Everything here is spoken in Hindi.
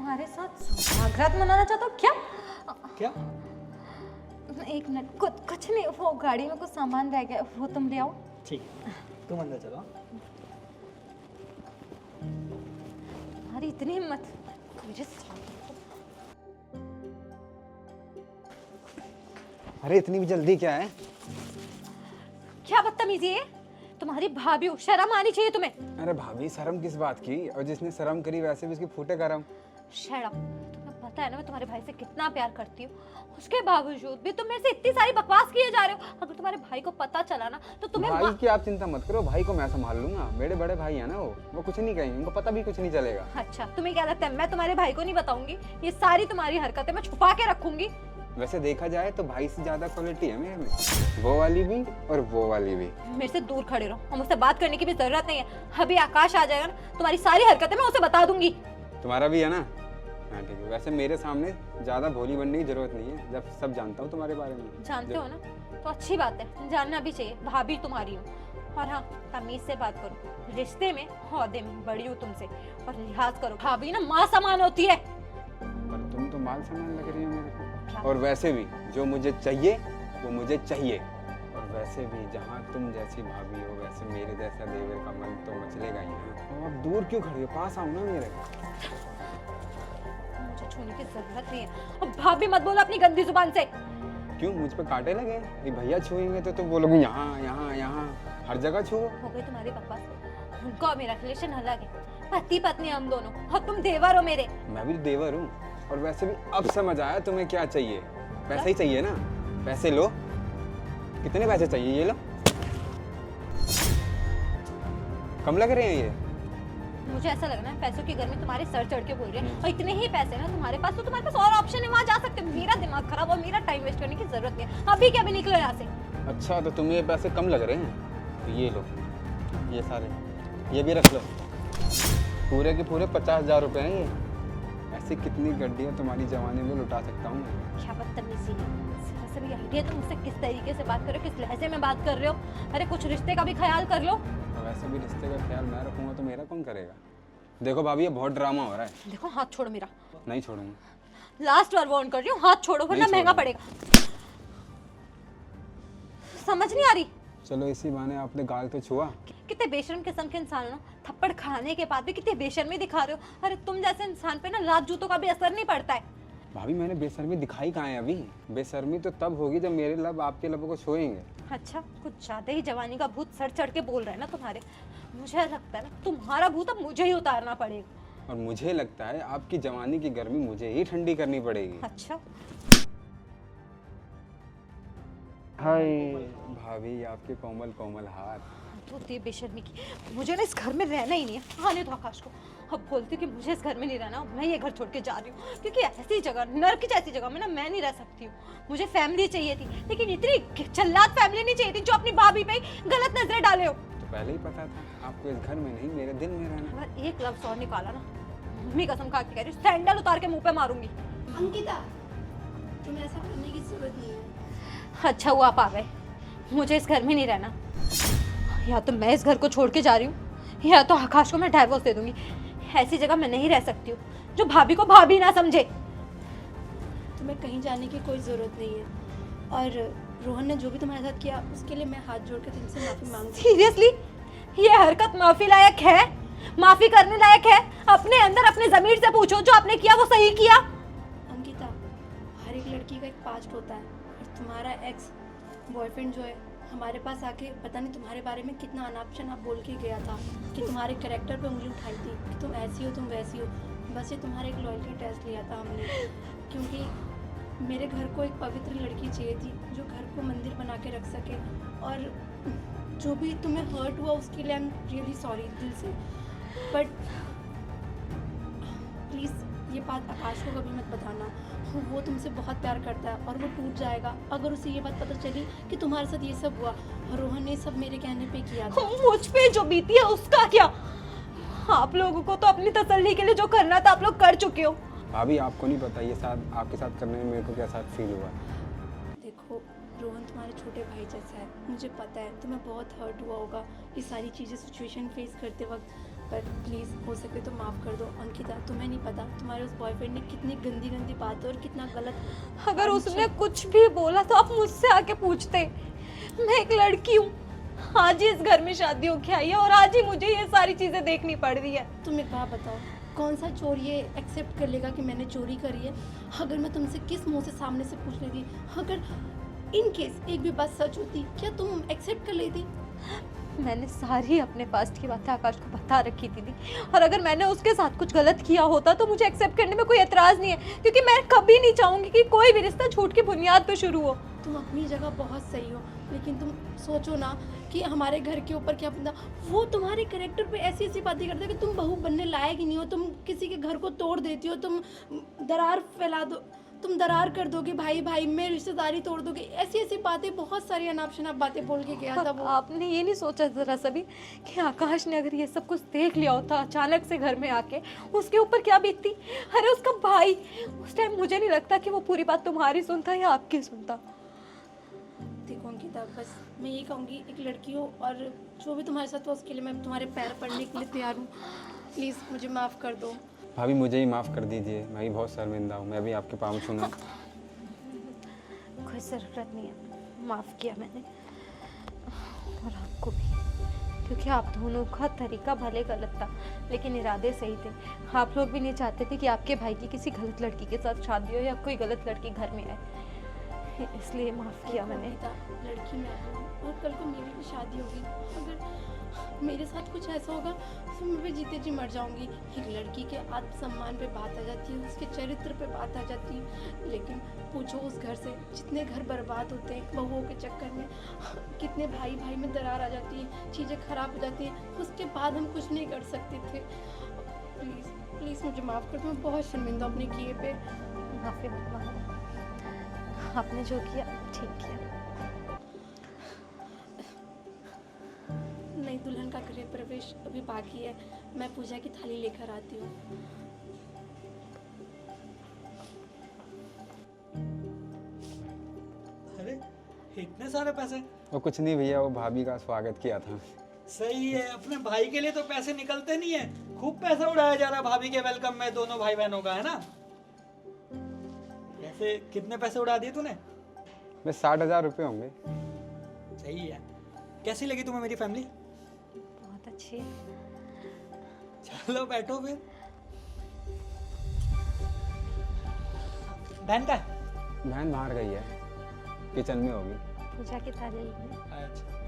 हमारे साथ सुहागरात मनाना चाहते हो क्या? क्या? एक मिनट, कुछ नहीं, वो गाड़ी में कुछ सामान रह गया, वो तुम ले आओ। ठीक, तुम अंदर चलो। तुम्हारी इतनी हिम्मत मेरे साथ। अरे इतनी भी जल्दी क्या है? क्या बदतमीजी है? तुम्हारी भाभी हो, शर्म आनी चाहिए तुम्हें। अरे भाभी शर्म किस बात की? और जिसने शर्म करी वैसे भी उसकी फूटे गरम। Shut up. तुम्हें पता है ना मैं तुम्हारे भाई से कितना प्यार करती हूँ, उसके बावजूद भी तुम मेरे से इतनी सारी बकवास किए जा रहे हो। अगर तुम्हारे भाई को पता चला ना तो तुम्हें भाई की आप चिंता मत करो, भाई को मैं संभाल लूंगा। मेरे बड़े भाई है ना, वो कुछ नहीं कहेंगे, उनको पता भी कुछ नहीं चलेगा। अच्छा, तुम्हें क्या लगता है मैं तुम्हारे भाई को नहीं बताऊंगी? ये सारी तुम्हारी हरकतें मैं छुपा के रखूंगी। वैसे देखा जाए तो भाई से ज्यादा क्वालिटी है मेरे में, वो वाली भी और वो वाली भी। मेरे से दूर खड़े रहो और मुझसे बात करने की भी जरूरत नहीं है। अभी आकाश आ जाएगा ना, तुम्हारी सारी हरकतें मैं उसे बता दूंगी। तुम्हारा भी है ना? हाँ ठीक है। वैसे मेरे सामने ज्यादा भोली बनने की जरूरत नहीं है, जब सब जानता हूँ तुम्हारे बारे में। जानते हो ना, तो अच्छी बात है, जानना भी चाहिए। भाभी तुम्हारी हूँ, और हाँ तमीज से बात करो। रिश्ते में औहदे में बड़ी हूँ तुमसे, और लिहाज करो। भाभी ना माँ समान होती है। पर तुम तो माल सामान लग रही हो मेरे को। और वैसे भी जो मुझे चाहिए वो मुझे चाहिए। और वैसे भी जहाँ तुम जैसी भाभी हो वैसे मेरे जैसा देवर का मन तो मचलेगा ही ना। और अब दूर क्यों खड़ी हो, पास आओ ना मेरे। मुझे छूने की जरूरत नहीं है। अब भाभी मत बोलो अपनी गंदी जुबान से। क्यों, मुझ पे कांटे लगे? ये भैया छुएंगे तो तुम बोलोगे यहाँ यहाँ यहाँ, हर जगह छुओ। हो गई तुम्हारी बकवास। उनका और मेरा रिलेशन अलग है, पति पत्नी हम दोनों, और तुम देवर हो मेरे। मैं भी तो देवर हूँ। और वैसे भी अब समझ आया तुम्हें क्या चाहिए। पैसे ही चाहिए ना? पैसे लो। कितने पैसे चाहिए? ये लो। कम लग रहे हैं ये? मुझे ऐसा लग रहा है पैसों की गर्मी तुम्हारे सर चढ़ के बोल रही है। और इतने ही पैसे ना तुम्हारे पास, तो तुम्हारे पास और ऑप्शन है, वहाँ जा सकते हो। मेरा दिमाग खराब और मेरा टाइम वेस्ट करने की जरूरत नहीं है। अभी क्या भी निकलो यहाँ से। अच्छा तो तुम्हें ये पैसे कम लग रहे हैं, तो ये लो, ये सारे, ये भी रख लो। पूरे के पूरे 50,000 रुपए हैं ये। ऐसी कितनी गड्डियाँ तुम्हारी जवानी में लुटा सकता हूँ मैं। क्या बदतमीजी है। जरा सा भी आइडिया तुम मुझसे किस तरीके से बात कर रहे हो, किस लहजे में बात कर रहे हो? अरे कुछ रिश्ते का भी ख्याल कर लो। और वैसे भी रिश्ते का ख्याल मैं रखूंगा तो मेरा कौन करेगा? देखो भाभी ये बहुत ड्रामा हो रहा है। देखो हाथ छोड़ो मेरा। नहीं छोड़ूंगा। लास्ट बार वार्न कर रही हूँ, हाथ छोड़ो वरना नहीं महंगा छोड़ूंगा। पड़ेगा। समझ नहीं आ रही? चलो इसी बहाने आपने गाल तो छुआ। कितने बेशर्म किस्म के इंसान हो ना, थप्पड़ खाने के बाद भी कितने बेशर्मी दिखा रहे हो। अरे तुम जैसे इंसान पे ना लात जूतों का भी असर नहीं पड़ता है। भाभी मैंने बेशर्मी दिखाई कहाँ है अभी? बेशर्मी तो तब होगी जब मेरे लब आपके लबों को छुएंगे। अच्छा, कुछ ज्यादा ही जवानी का भूत सर चढ़ के बोल रहा है ना तुम्हारे। मुझे लगता है ना तुम्हारा भूत अब मुझे ही उतारना पड़ेगा। और मुझे लगता है आपकी जवानी की गर्मी मुझे ही ठंडी करनी पड़ेगी। अच्छा हाय भाभी, आपके कोमल कोमल हाथ। तो होती है बेशर्मी की। मुझे ना इस घर में रहना ही नहीं है। आने दो आकाश को। अब बोलती कि मुझे इस घर में नहीं रहना, मैं ये घर छोड़ के जा रही हूँ, क्योंकि ऐसी जगह, नर्क जैसी जगह में ना मैं नहीं रह सकती हूँ। मुझे फैमिली चाहिए थी, लेकिन इतनी चल्लाद फैमिली नहीं चाहिए थी जो अपनी भाभी पे गलत नजरें डाले हो। तो पहले ही पता था आपको इस घर में नहीं मेरे दिल में रहना। अगर एक लफ्ज और निकाला ना, मम्मी कसम खा के कह रही हूँ, सैंडल उतार के मुंह पे मारूंगी। अंकिता, तुम्हें ऐसा करने की जरूरत नहीं है। अच्छा हुआ आप आ गए। मुझे इस घर में नहीं रहना। या तो मैं इस घर को छोड़ के जा रही हूँ, या तो आकाश को मैं डाइवोर्स दे दूंगी। ऐसी जगह मैं नहीं रह सकती हूँ जो भाभी को भाभी ना समझे। तुम्हें कहीं जाने की कोई ज़रूरत नहीं है, और रोहन ने जो भी तुम्हारे साथ किया उसके लिए मैं हाथ जोड़ के तुमसे माफ़ी मांगती सीरियसली ये हरकत माफी लायक है? माफी करने लायक है? अपने अंदर अपने जमीर से पूछो, जो आपने किया वो सही किया? हूँ। अंकिता, हर एक लड़की का एक पास्ट होता है, और तुम्हारा एक्स बॉयफ्रेंड जो है हमारे पास आके पता नहीं तुम्हारे बारे में कितना अनाप शनाप बोल के गया था, कि तुम्हारे कैरेक्टर पे उंगली उठाई थी कि तुम ऐसी हो, तुम वैसी हो। बस ये तुम्हारा एक लॉयल्टी टेस्ट लिया था हमने, क्योंकि मेरे घर को एक पवित्र लड़की चाहिए थी जो घर को मंदिर बना के रख सके। और जो भी तुम्हें हर्ट हुआ उसके लिए आई एम रियली सॉरी दिल से, बट प्लीज़ ये बात आकाश को कभी मत बताना। वो तुमसे बहुत प्यार करता है और वो टूट जाएगा अगर उसे ये बात पता चली कि तुम्हारे साथ ये सब हुआ, और रोहन ने सब मेरे कहने पे किया था। मुझ पे जो बीती है उसका क्या? आप लोगों को तो अपनी तसल्ली के लिए जो करना था आप लोग कर चुके हो। भाभी आपको नहीं पता ये साथ आपके साथ करने में मेरे को क्या साथ फील हुआ। देखो, रोहन तुम्हारे छोटे भाई जैसा है, मुझे पता है तुम्हें बहुत हर्ट हुआ होगा ये सारी चीज़ें सिचुएशन फेस करते वक्त, पर प्लीज़ हो सके तो माफ़ कर दो अंकिता। तुम्हें नहीं पता तुम्हारे उस बॉयफ्रेंड ने कितनी गंदी गंदी बातें और कितना गलत अगर उसने कुछ भी बोला तो आप मुझसे आके पूछते। मैं एक लड़की हूँ, आज ही इस घर में शादी होके आई है और आज ही मुझे ये सारी चीजें देखनी पड़ रही है। तुम एक बात बताओ, कौन सा चोर ये एक्सेप्ट कर लेगा कि मैंने चोरी करी है? अगर मैं तुमसे किस मुंह से सामने से पूछ लेती, अगर इन केस एक भी बात सच होती, क्या तुम एक्सेप्ट कर लेती? मैंने सारी अपने पास्ट की बातें आकाश को बता रखी थी और अगर मैंने उसके साथ कुछ गलत किया होता तो मुझे एक्सेप्ट करने में कोई एतराज़ नहीं है, क्योंकि मैं कभी नहीं चाहूँगी कि कोई भी रिश्ता झूठ की बुनियाद पे शुरू हो। तुम अपनी जगह बहुत सही हो, लेकिन तुम सोचो ना कि हमारे घर के ऊपर क्या पता वो तुम्हारे कैरेक्टर पे ऐसी ऐसी बातें करते हैं कि तुम बहू बनने लायक ही नहीं हो, तुम किसी के घर को तोड़ देती हो, तुम दरार फैला दो, तुम दरार कर दोगे भाई भाई में, रिश्तेदारी तोड़ दोगे, ऐसी ऐसी बातें, बहुत सारी अनाप शनाप बातें बोल के गया था वो। आपने ये नहीं सोचा जरा सा भी कि आकाश ने अगर ये सब कुछ देख लिया होता अचानक से घर में आके, उसके ऊपर क्या बीतती? अरे उसका भाई, उस टाइम मुझे नहीं लगता कि वो पूरी बात तुम्हारी सुनता या आपकी सुनता। देखो अंकिता, बस मैं ये कहूँगी, एक लड़की हो और जो भी तुम्हारे साथ हो उसके लिए मैं तुम्हारे पैर पड़ने के लिए तैयार हूँ। प्लीज़ मुझे माफ़ कर दो। भाभी मुझे ही माफ़ कर दीजिए, मैं भी बहुत शर्मिंदा हूँ, मैं भी आपके पाँव छूना। कोई ज़रूरत नहीं है, माफ़ किया मैंने और आपको भी, क्योंकि आप दोनों का तरीका भले गलत था लेकिन इरादे सही थे। आप लोग भी नहीं चाहते थे कि आपके भाई की किसी गलत लड़की के साथ शादी हो या कोई गलत लड़की घर में आए, इसलिए माफ़ किया मैंने। लड़की मैं हूँ और कल को मेरी भी शादी होगी, अगर मेरे साथ कुछ ऐसा होगा तो मैं भी जीते जी मर जाऊंगी। एक लड़की के आत्मसम्मान पे बात आ जाती है, उसके चरित्र पे बात आ जाती है, लेकिन पूछो उस घर से जितने घर बर्बाद होते हैं बहुओं के चक्कर में, कितने भाई भाई में दरार आ जाती है, चीज़ें खराब हो जाती हैं, उसके बाद हम कुछ नहीं कर सकते थे। प्लीज़ प्लीज़ मुझे माफ़ कर दो, मैं बहुत शर्मिंदा अपने किए पे। माफ़ी मत मांगो, आपने जो किया ठीक किया। नई दुल्हन का गृह प्रवेश अभी बाकी है, मैं पूजा की थाली लेकर आती हूँ। अरे इतने सारे पैसे? वो कुछ नहीं भैया, वो भाभी का स्वागत किया था। सही है, अपने भाई के लिए तो पैसे निकलते नहीं है, खूब पैसा उड़ाया जा रहा है भाभी के वेलकम में दोनों भाई बहनों का, है ना? वैसे कितने पैसे उड़ा दिए तूने? मैं 60,000 रुपये होंगे। सही है। कैसी लगी तुम्हें मेरी फैमिली? बहुत अच्छी है। चलो बैठो फिर। बहन का? बहन बाहर गई है, किचन में होगी। पूजा की थाली लेने। अच्छा।